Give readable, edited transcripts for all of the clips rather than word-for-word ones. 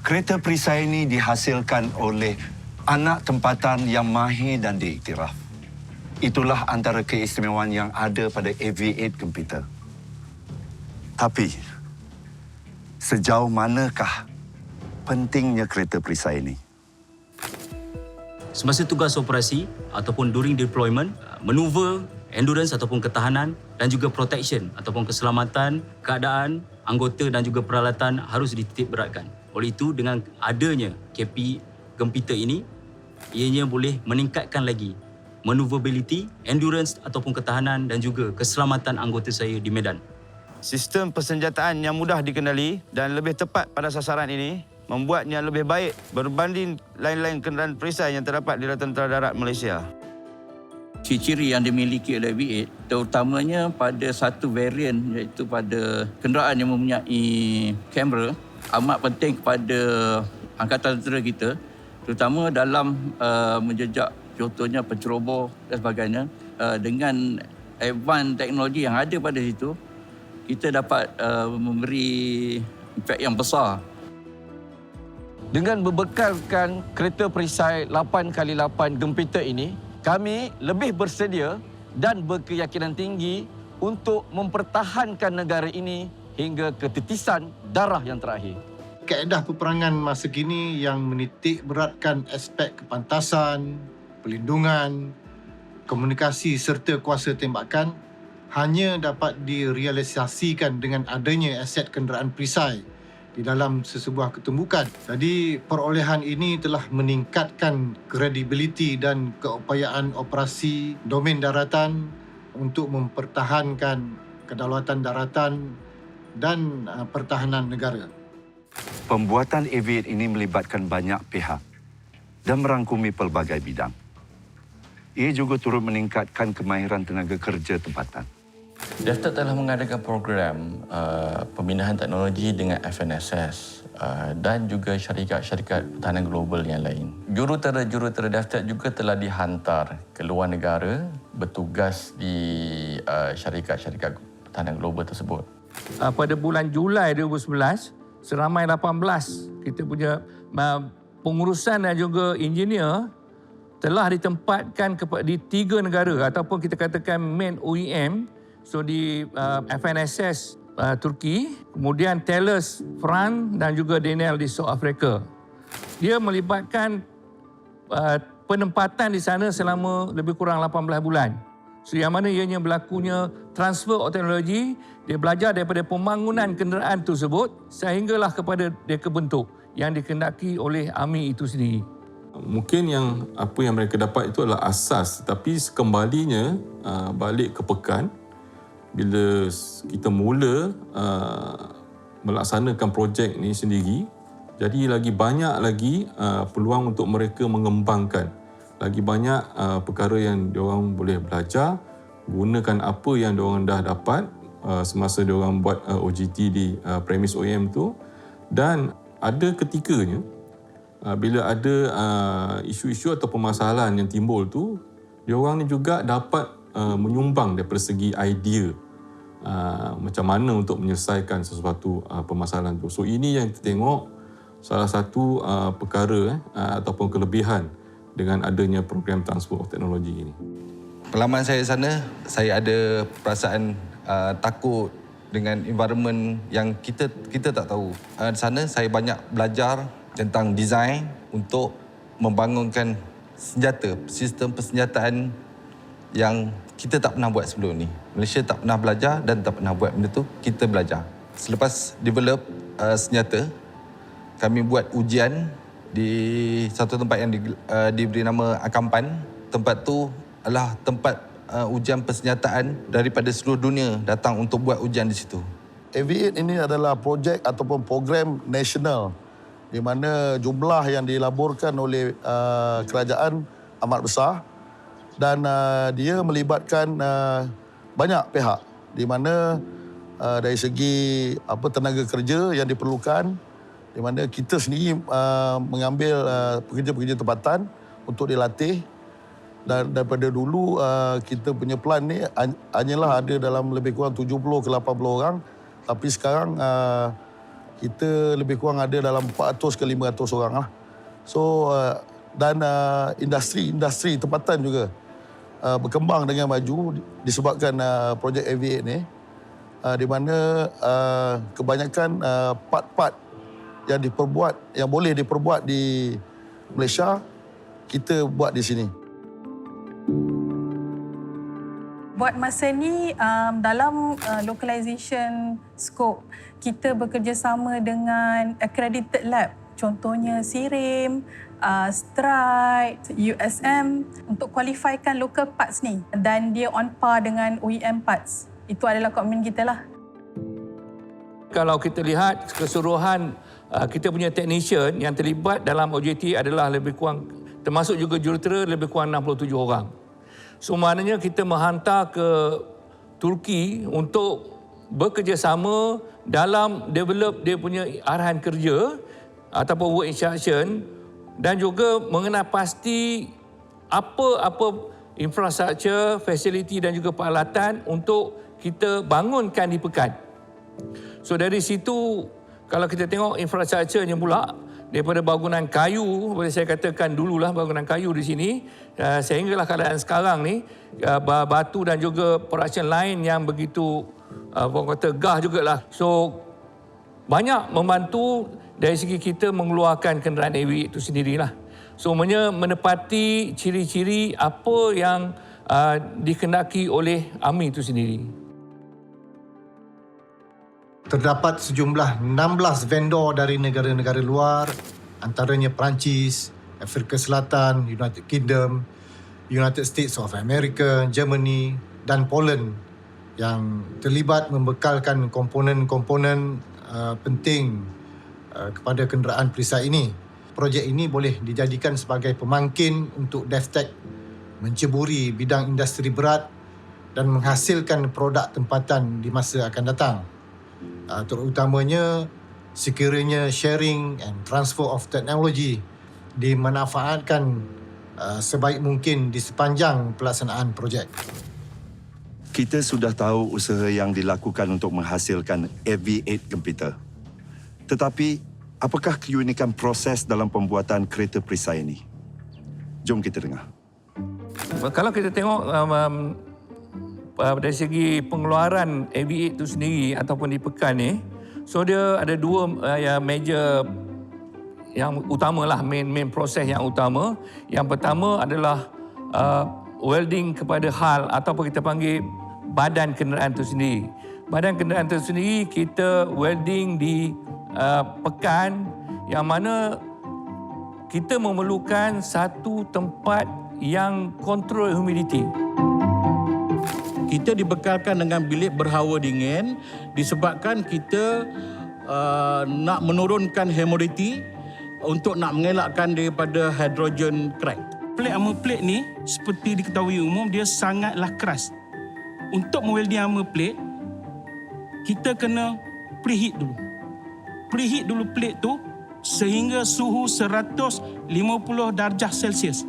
Kereta perisai ini dihasilkan oleh anak tempatan yang mahir dan diiktiraf. Itulah antara keistimewaan yang ada pada AV8 komputer. Tapi, sejauh manakah pentingnya kereta perisai ini? Semasa tugas operasi ataupun during deployment, manuver, endurance ataupun ketahanan dan juga protection ataupun keselamatan, keadaan, anggota dan juga peralatan harus dititik beratkan. Oleh itu, dengan adanya KP komputer ini, ianya boleh meningkatkan lagi maneuverability, endurance ataupun ketahanan dan juga keselamatan anggota saya di medan. Sistem persenjataan yang mudah dikenali dan lebih tepat pada sasaran ini membuatnya lebih baik berbanding lain-lain kenderaan perisai yang terdapat di Tentera Darat Malaysia. Ciri-ciri yang dimiliki oleh V8 terutamanya pada satu varian iaitu pada kenderaan yang mempunyai kamera amat penting kepada Angkatan Tentera kita terutama dalam menjejak contohnya penceroboh dan sebagainya. Dengan advance teknologi yang ada pada situ, kita dapat memberi impak yang besar. Dengan berbekalkan kereta perisai 8x8 komputer ini, kami lebih bersedia dan berkeyakinan tinggi untuk mempertahankan negara ini hingga ketitisan darah yang terakhir. Kaedah peperangan masa kini yang menitik beratkan aspek kepantasan, pelindungan, komunikasi serta kuasa tembakan hanya dapat direalisasikan dengan adanya aset kenderaan perisai di dalam sesebuah ketumbukan. Jadi perolehan ini telah meningkatkan kredibiliti dan keupayaan operasi domen daratan untuk mempertahankan kedaulatan daratan dan pertahanan negara. Pembuatan AV8 ini melibatkan banyak pihak dan merangkumi pelbagai bidang. Ia juga turut meningkatkan kemahiran tenaga kerja tempatan. DAFTAB telah mengadakan program pembinaan teknologi dengan FNSS dan juga syarikat-syarikat pertahanan global yang lain. Jurutera-jurutera DAFTAB juga telah dihantar ke luar negara bertugas di syarikat-syarikat pertahanan global tersebut. Pada bulan Julai 2011, seramai 18 kita punya pengurusan dan juga engineer telah ditempatkan di 3 negara ataupun kita katakan main OEM. So di FNSS Turki, kemudian Thales France dan juga Denel di South Africa. Dia melibatkan penempatan di sana selama lebih kurang 18 bulan. So yang mana ianya berlakunya transfer of teknologi, dia belajar daripada pembangunan kenderaan tersebut sehinggalah kepada dia kebentuk yang dikehendaki oleh Army itu sendiri. Mungkin apa yang mereka dapat itu adalah asas, tapi sekembalinya balik ke pekan bila kita mula melaksanakan projek ni sendiri, jadi lagi banyak lagi peluang untuk mereka mengembangkan lagi banyak perkara yang diorang boleh belajar, gunakan apa yang diorang dah dapat semasa diorang buat OGT di premis OEM tu, dan ada ketikanya bila ada isu-isu atau permasalahan yang timbul tu, diorang ni juga dapat menyumbang daripada segi idea macam mana untuk menyelesaikan sesuatu permasalahan tu. So ini yang kita tengok salah satu perkara ataupun kelebihan dengan adanya program transfer of teknologi ini. Pengalaman saya di sana, saya ada perasaan takut dengan environment yang kita tak tahu. Di sana saya banyak belajar tentang design untuk membangunkan senjata, sistem persenjataan yang kita tak pernah buat sebelum ni. Malaysia tak pernah belajar dan tak pernah buat benda tu, kita belajar. Selepas develop senjata, kami buat ujian di satu tempat yang diberi nama Akampan. Tempat tu adalah tempat ujian persenjataan daripada seluruh dunia datang untuk buat ujian di situ. AV8 ini adalah projek ataupun program nasional di mana jumlah yang dilaburkan oleh kerajaan amat besar dan dia melibatkan banyak pihak di mana dari segi tenaga kerja yang diperlukan, di mana kita sendiri mengambil pekerja-pekerja tempatan untuk dilatih, dan daripada dulu kita punya plan ni hanyalah ada dalam lebih kurang 70 ke 80 orang, tapi sekarang kita lebih kurang ada dalam 400 ke 500 orang lah. So dan industri tempatan juga berkembang dengan maju disebabkan projek AV8 ni, di mana kebanyakan part-part yang boleh diperbuat di Malaysia, kita buat di sini. Buat masa ni, dalam localization scope, kita bekerjasama dengan accredited lab. Contohnya SIRIM, Stride, USM untuk qualifykan local parts ni. Dan dia on par dengan OEM parts. Itu adalah komitmen kita lah. Kalau kita lihat keseluruhan kita punya technician yang terlibat dalam OJT adalah lebih kurang, termasuk juga jurutera, lebih kurang 67 orang. So maknanya kita menghantar ke Turki untuk bekerjasama dalam develop dia punya arahan kerja ataupun work instruction dan juga mengenal pasti apa infrastruktur, fasiliti dan juga peralatan untuk kita bangunkan di pekan. So dari situ kalau kita tengok infrastrukturnya pula, daripada bangunan kayu, boleh saya katakan dululah bangunan kayu di sini, sehinggalah keadaan sekarang ni, batu dan juga production line yang begitu orang kata gah jugalah. So banyak membantu dari segi kita mengeluarkan kenderaan AV itu sendirilah. So menepati ciri-ciri apa yang dikendaki oleh AMI itu sendiri. Terdapat sejumlah 16 vendor dari negara-negara luar, antaranya Perancis, Afrika Selatan, United Kingdom, United States of America, Germany dan Poland yang terlibat membekalkan komponen-komponen penting kepada kenderaan perisai ini. Projek ini boleh dijadikan sebagai pemangkin untuk DevTech menceburi bidang industri berat dan menghasilkan produk tempatan di masa akan datang. Terutamanya sekiranya sharing and transfer of technology dimanfaatkan sebaik mungkin di sepanjang pelaksanaan projek. Kita sudah tahu usaha yang dilakukan untuk menghasilkan AV8 komputer. Tetapi, apakah keunikan proses dalam pembuatan kereta perisai ini? Jom kita dengar. Kalau kita tengok dari segi pengeluaran AV8 itu sendiri ataupun di pekan ni, so dia ada dua major yang utamalah, main proses yang utama. Yang pertama adalah welding kepada hull ataupun kita panggil badan kenderaan itu sendiri. Badan kenderaan itu sendiri kita welding di pekan yang mana kita memerlukan satu tempat yang kontrol humidity. Kita dibekalkan dengan bilik berhawa dingin disebabkan kita nak menurunkan humidity untuk nak mengelakkan daripada hydrogen crack. Plate armor plate ni seperti diketahui umum dia sangatlah keras. Untuk mewelding armor plate kita kena preheat dulu. Preheat dulu plate tu sehingga suhu 150 darjah Celsius.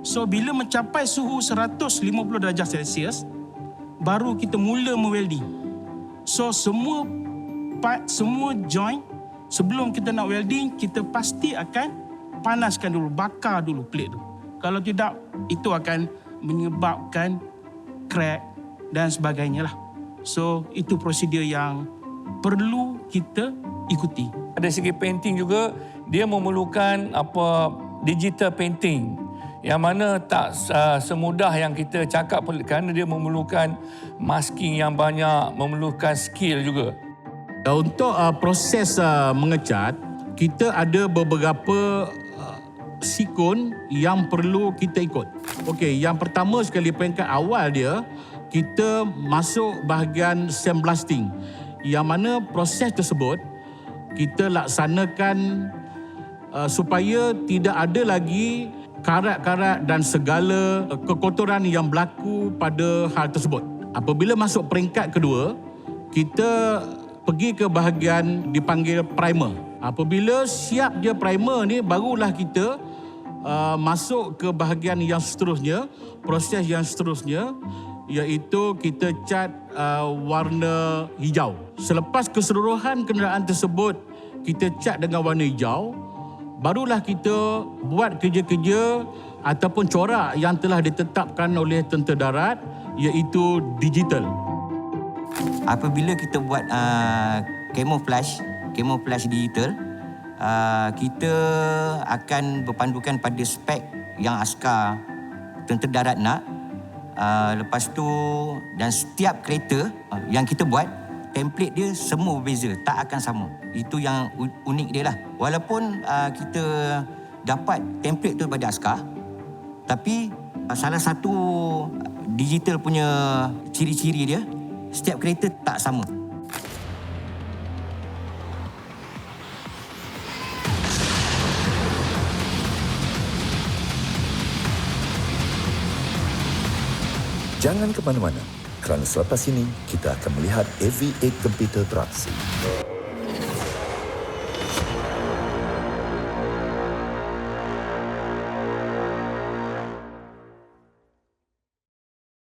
So bila mencapai suhu 150 darjah Celsius baru kita mula mewelding. So semua part, semua joint sebelum kita nak welding kita pasti akan panaskan dulu, bakar dulu plate tu. Kalau tidak itu akan menyebabkan crack dan sebagainya lah. So itu prosedur yang perlu kita ikuti. Dari segi painting juga dia memerlukan digital painting yang mana tak semudah yang kita cakap kerana dia memerlukan masking yang banyak, memerlukan skill juga. Untuk proses mengecat, kita ada beberapa sikon yang perlu kita ikut. Okey, yang pertama sekali peringkat awal dia, kita masuk bahagian sandblasting. Yang mana proses tersebut kita laksanakan supaya tidak ada lagi karat-karat dan segala kekotoran yang berlaku pada hal tersebut. Apabila masuk peringkat kedua, kita pergi ke bahagian dipanggil primer. Apabila siap je primer ni, barulah kita masuk ke bahagian yang seterusnya, proses yang seterusnya, iaitu kita cat warna hijau. Selepas keseluruhan kenderaan tersebut kita cat dengan warna hijau, barulah kita buat kerja-kerja ataupun corak yang telah ditetapkan oleh Tentera Darat, iaitu digital. Apabila kita buat camouflage digital, kita akan berpandukan pada spek yang askar Tentera Darat nak. Lepas tu, dan setiap kereta yang kita buat, template dia semua berbeza, tak akan sama. Itu yang unik dia lah. Walaupun kita dapat template tu daripada askar, tapi salah satu digital punya ciri-ciri dia, setiap kereta tak sama. Jangan ke mana-mana, kerana selepas ini kita akan melihat AV8 komputer beraksi.